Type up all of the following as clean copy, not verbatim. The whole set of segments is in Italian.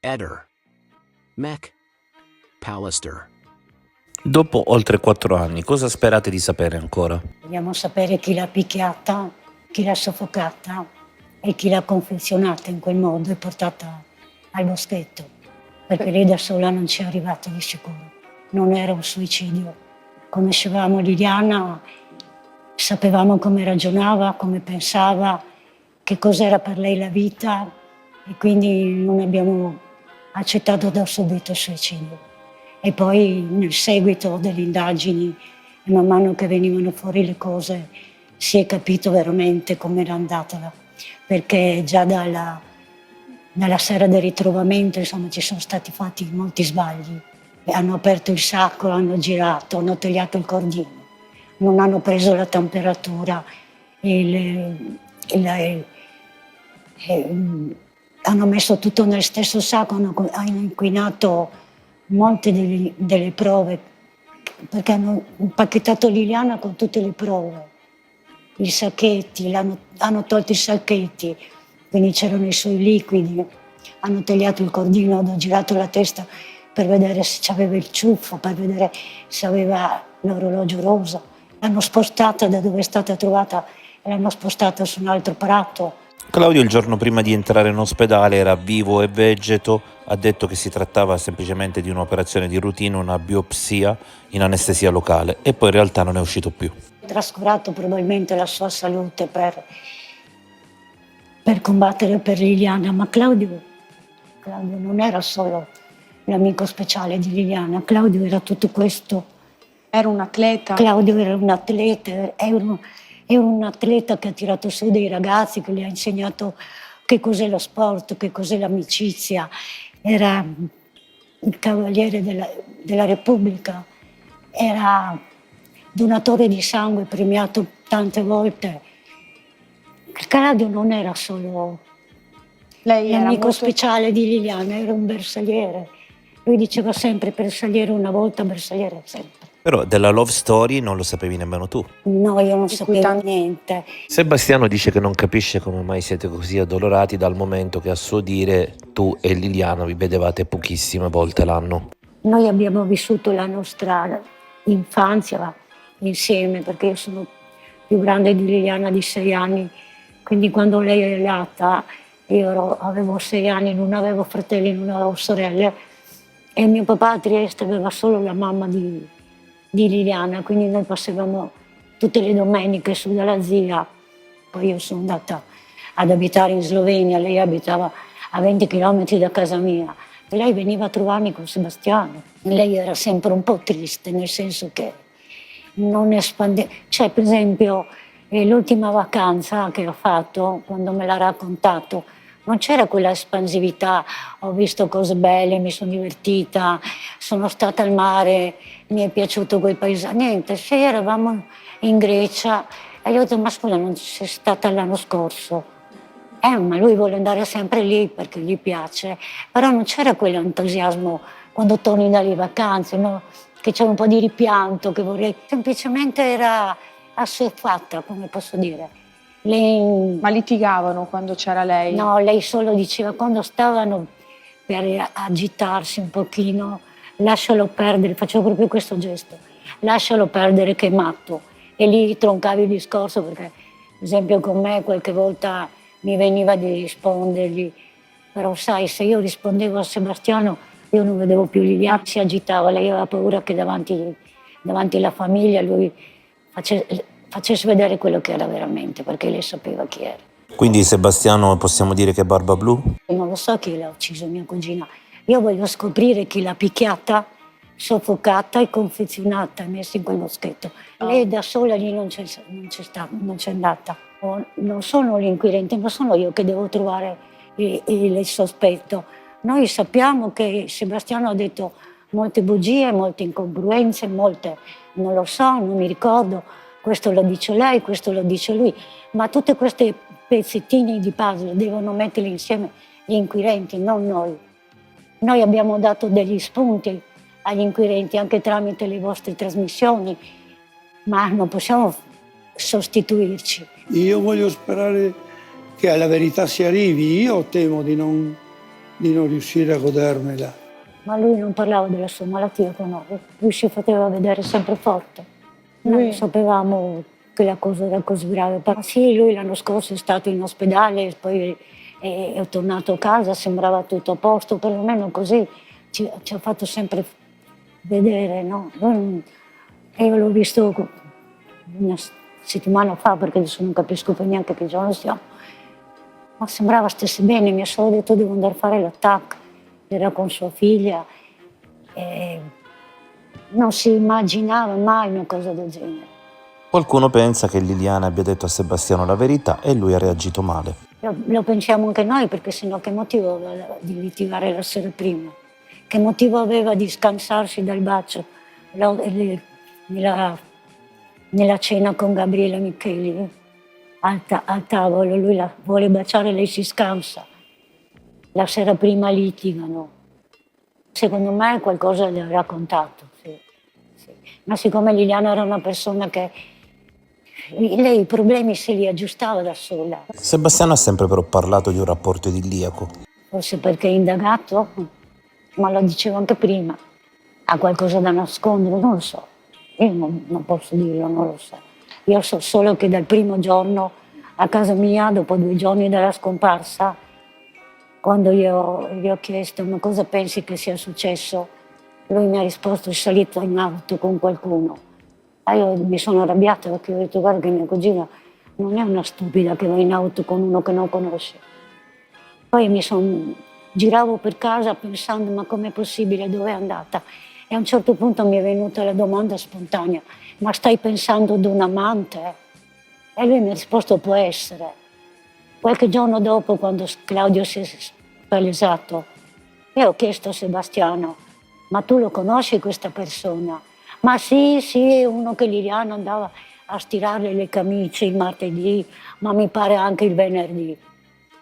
Eder, Mech, Pallister. Dopo oltre 4 anni, cosa sperate di sapere ancora? Vogliamo sapere chi l'ha picchiata, chi l'ha soffocata e chi l'ha confezionata in quel modo e portata al boschetto. Perché lei da sola non ci è arrivata di sicuro. Non era un suicidio. Conoscevamo Liliana, sapevamo come ragionava, come pensava, che cos'era per lei la vita e quindi non abbiamo accettato da subito il suicidio. E poi nel seguito delle indagini, e man mano che venivano fuori le cose, si è capito veramente com'era andata, perché già dalla sera del ritrovamento, insomma, ci sono stati fatti molti sbagli. Hanno aperto il sacco, hanno girato, hanno tagliato il cordino, non hanno preso la temperatura, hanno messo tutto nel stesso sacco, hanno inquinato molte delle prove, perché hanno impacchettato Liliana con tutte le prove, i sacchetti, hanno tolto i sacchetti, quindi c'erano i suoi liquidi, hanno tagliato il cordino, hanno girato la testa per vedere se c'aveva il ciuffo, per vedere se aveva l'orologio rosa. L'hanno spostata da dove è stata trovata e l'hanno spostata su un altro prato. Claudio il giorno prima di entrare in ospedale era vivo e vegeto, ha detto che si trattava semplicemente di un'operazione di routine, una biopsia in anestesia locale e poi in realtà non è uscito più. Ha trascurato probabilmente la sua salute per combattere per Liliana, ma Claudio non era solo l'amico speciale di Liliana, Claudio era tutto questo. Era un atleta? Claudio era un atleta, era un atleta che ha tirato su dei ragazzi, che gli ha insegnato che cos'è lo sport, che cos'è l'amicizia. Era il cavaliere della Repubblica, era donatore di sangue premiato tante volte. Claudio non era solo l'amico speciale di Liliana, era un bersagliere. Lui diceva sempre bersagliere una volta, bersagliere sempre. Però della love story non lo sapevi nemmeno tu. No, io non sapevo niente. Sebastiano dice che non capisce come mai siete così addolorati dal momento che a suo dire tu e Liliana vi vedevate pochissime volte l'anno. Noi abbiamo vissuto la nostra infanzia insieme, perché io sono più grande di Liliana di 6 anni, quindi quando lei è nata io avevo 6 anni, non avevo fratelli, non avevo sorelle e mio papà a Trieste aveva solo la mamma di Liliana, quindi noi passavamo tutte le domeniche su dalla zia. Poi io sono andata ad abitare in Slovenia, lei abitava a 20 km da casa mia e lei veniva a trovarmi con Sebastiano. Lei era sempre un po' triste, nel senso che non espandeva. Cioè, per esempio, l'ultima vacanza che ho fatto, quando me l'ha raccontato, non c'era quella espansività, ho visto cose belle, mi sono divertita, sono stata al mare, mi è piaciuto quel paesaggio, niente, se eravamo in Grecia e io ho detto ma scusa non sei stata l'anno scorso? Ma lui vuole andare sempre lì perché gli piace, però non c'era quell'entusiasmo quando torni dalle vacanze, no? Che c'era un po' di ripianto, che vorrei, semplicemente era assuefatta, come posso dire. Lei... Ma litigavano quando c'era lei? No, lei solo diceva quando stavano per agitarsi un pochino, lascialo perdere, facevo proprio questo gesto, lascialo perdere che è matto. E lì troncavi il discorso perché, ad esempio, con me qualche volta mi veniva di rispondergli, però sai, se io rispondevo a Sebastiano io non vedevo più Liliana, si agitava, lei aveva paura che davanti alla famiglia lui facesse vedere quello che era veramente, perché lei sapeva chi era. Quindi Sebastiano possiamo dire che è Barba Blu? Non lo so chi l'ha ucciso, mia cugina. Io voglio scoprire chi l'ha picchiata, soffocata e confezionata e messa in quel boschetto. Lei da sola lì non c'è andata. Non sono l'inquirente, non sono io che devo trovare il sospetto. Noi sappiamo che Sebastiano ha detto molte bugie, molte incongruenze, non lo so, non mi ricordo, questo lo dice lei, questo lo dice lui, ma tutte queste pezzettini di puzzle devono metterli insieme gli inquirenti, non noi. Noi abbiamo dato degli spunti agli inquirenti anche tramite le vostre trasmissioni, ma non possiamo sostituirci. Io voglio sperare che alla verità si arrivi, io temo di di non riuscire a godermela. Ma lui non parlava della sua malattia con noi, lui si faceva vedere sempre forte. Noi Lui- sapevamo che la cosa era così grave. Ma sì, lui l'anno scorso è stato in ospedale, poi è tornato a casa, sembrava tutto a posto, perlomeno così ci ha fatto sempre vedere, no? E io l'ho visto una settimana fa, perché adesso non capisco più neanche che giorno siamo, ma sembrava stesse bene, mi ha solo detto devo andare a fare l'attacco, era con sua figlia, e non si immaginava mai una cosa del genere. Qualcuno pensa che Liliana abbia detto a Sebastiano la verità e lui ha reagito male. Lo pensiamo anche noi, perché sennò che motivo aveva di litigare la sera prima? Che motivo aveva di scansarsi dal bacio nella, nella cena con Gabriele Micheli? Al tavolo, lui la vuole baciare, lei si scansa. La sera prima litigano. Secondo me qualcosa gli ha raccontato, sì, sì. Ma siccome Liliana era una persona che lei i problemi se li aggiustava da sola, Sebastiano ha sempre però parlato di un rapporto idilliaco. forse perché è indagato, ma lo dicevo anche prima, ha qualcosa da nascondere, non lo so, io non posso dirlo, non lo so. Io so solo che dal primo giorno a casa mia, dopo 2 giorni dalla scomparsa, quando io gli ho chiesto ma cosa pensi che sia successo, lui mi ha risposto è salito in auto con qualcuno. E io mi sono arrabbiata perché ho detto guarda che mia cugina non è una stupida che va in auto con uno che non conosce. Poi giravo per casa pensando ma com'è possibile, dove è andata? E a un certo punto mi è venuta la domanda spontanea, ma stai pensando ad un amante? E lui mi ha risposto può essere. Qualche giorno dopo, quando Claudio si è palesato, io ho chiesto a Sebastiano, ma tu lo conosci questa persona? Ma sì, è uno che Liliana andava a stirare le camicie il martedì, ma mi pare anche il venerdì.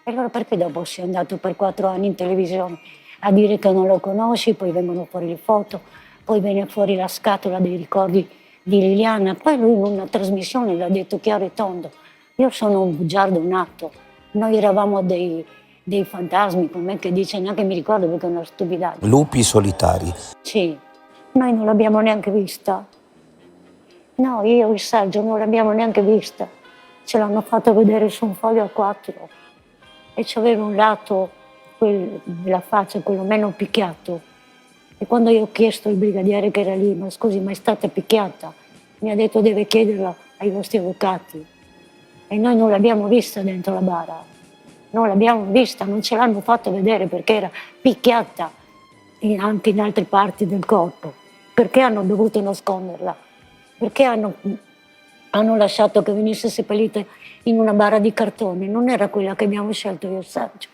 E allora perché dopo sei andato per 4 anni in televisione a dire che non lo conosci, poi vengono fuori le foto, poi viene fuori la scatola dei ricordi di Liliana, poi lui in una trasmissione l'ha detto chiaro e tondo, io sono un bugiardo nato, noi eravamo dei fantasmi, come che dice, neanche mi ricordo perché è una stupidaggine. Lupi solitari. Sì, noi non l'abbiamo neanche vista. No, io il saggio non l'abbiamo neanche vista. Ce l'hanno fatto vedere su un foglio A4 e c'aveva un lato della faccia, quello meno picchiato. E quando io ho chiesto al brigadiere che era lì, ma scusi, ma è stata picchiata? Mi ha detto deve chiederla ai vostri avvocati. E noi non l'abbiamo vista dentro la bara. Non l'abbiamo vista, non ce l'hanno fatto vedere perché era picchiata anche in altre parti del corpo. Perché hanno dovuto nasconderla? Perché hanno lasciato che venisse seppellita in una bara di cartone? Non era quella che abbiamo scelto io e Sergio.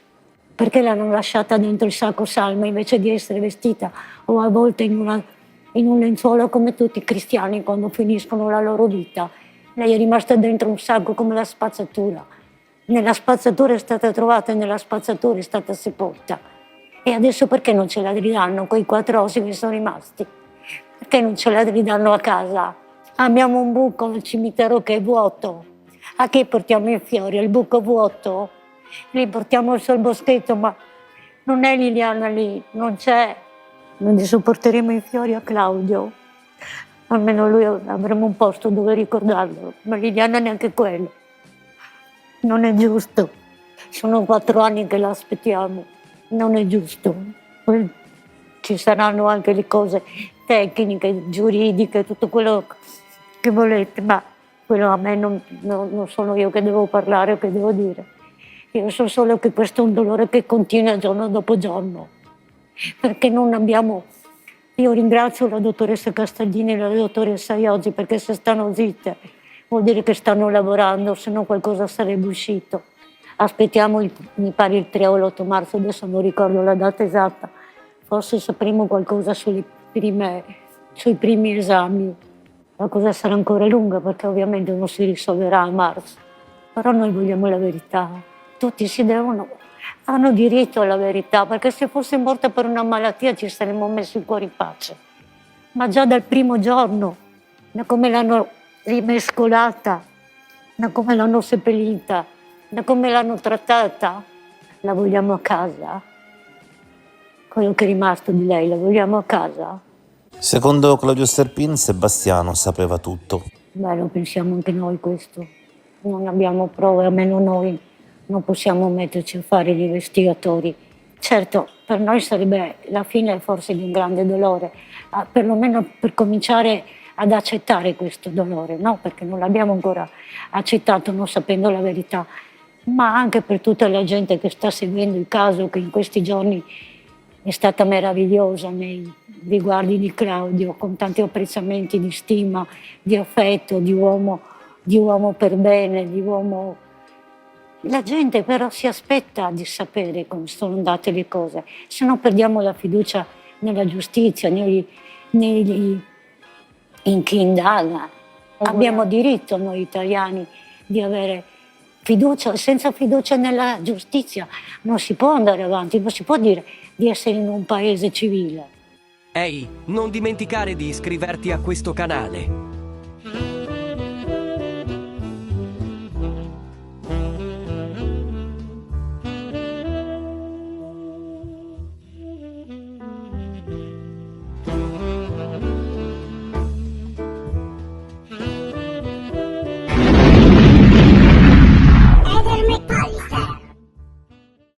Perché l'hanno lasciata dentro il sacco salma invece di essere vestita o avvolta in un lenzuolo come tutti i cristiani quando finiscono la loro vita? Lei è rimasta dentro un sacco come la spazzatura. Nella spazzatura è stata trovata e nella spazzatura è stata sepolta. E adesso perché non ce la ridanno quei 4 ossi che sono rimasti? Perché non ce la ridanno a casa? Abbiamo un buco nel cimitero che è vuoto. A chi portiamo i fiori? Al buco vuoto? Lì portiamo il sol boschetto, ma non è Liliana lì, non c'è. Non gli sopporteremo i fiori a Claudio. Almeno lui avremo un posto dove ricordarlo, ma Liliana neanche quello. Non è giusto. Sono 4 anni che la aspettiamo. Non è giusto. Poi ci saranno anche le cose tecniche, giuridiche, tutto quello che volete, ma quello a me non sono io che devo parlare o che devo dire. Io so solo che questo è un dolore che continua giorno dopo giorno, perché non abbiamo. Io ringrazio la dottoressa Castaglini e la dottoressa Ioggi perché se stanno zitte vuol dire che stanno lavorando, se no qualcosa sarebbe uscito. Aspettiamo, mi pare il 3 o l'8 marzo, adesso non ricordo la data esatta, forse sapremo qualcosa sui primi esami. La cosa sarà ancora lunga perché ovviamente non si risolverà a marzo, però noi vogliamo la verità. Tutti hanno diritto alla verità, perché se fosse morta per una malattia ci saremmo messi il cuore in pace. Ma già dal primo giorno, da come l'hanno rimescolata, da come l'hanno seppellita, da come l'hanno trattata, la vogliamo a casa. quello che è rimasto di lei, la vogliamo a casa? Secondo Claudio Sterpin, Sebastiano sapeva tutto. Beh, lo pensiamo anche noi questo. Non abbiamo prove, almeno noi non possiamo metterci a fare gli investigatori. Certo, per noi sarebbe la fine forse di un grande dolore, perlomeno per cominciare ad accettare questo dolore, no? Perché non l'abbiamo ancora accettato non sapendo la verità, ma anche per tutta la gente che sta seguendo il caso, che in questi giorni è stata meravigliosa nei riguardi di Claudio, con tanti apprezzamenti di stima, di affetto, di uomo per bene, di uomo. La gente però si aspetta di sapere come sono andate le cose, se no perdiamo la fiducia nella giustizia, in chi indaga. Abbiamo diritto noi italiani di avere fiducia, senza fiducia nella giustizia non si può andare avanti, non si può dire di essere in un paese civile. Ehi, non dimenticare di iscriverti a questo canale.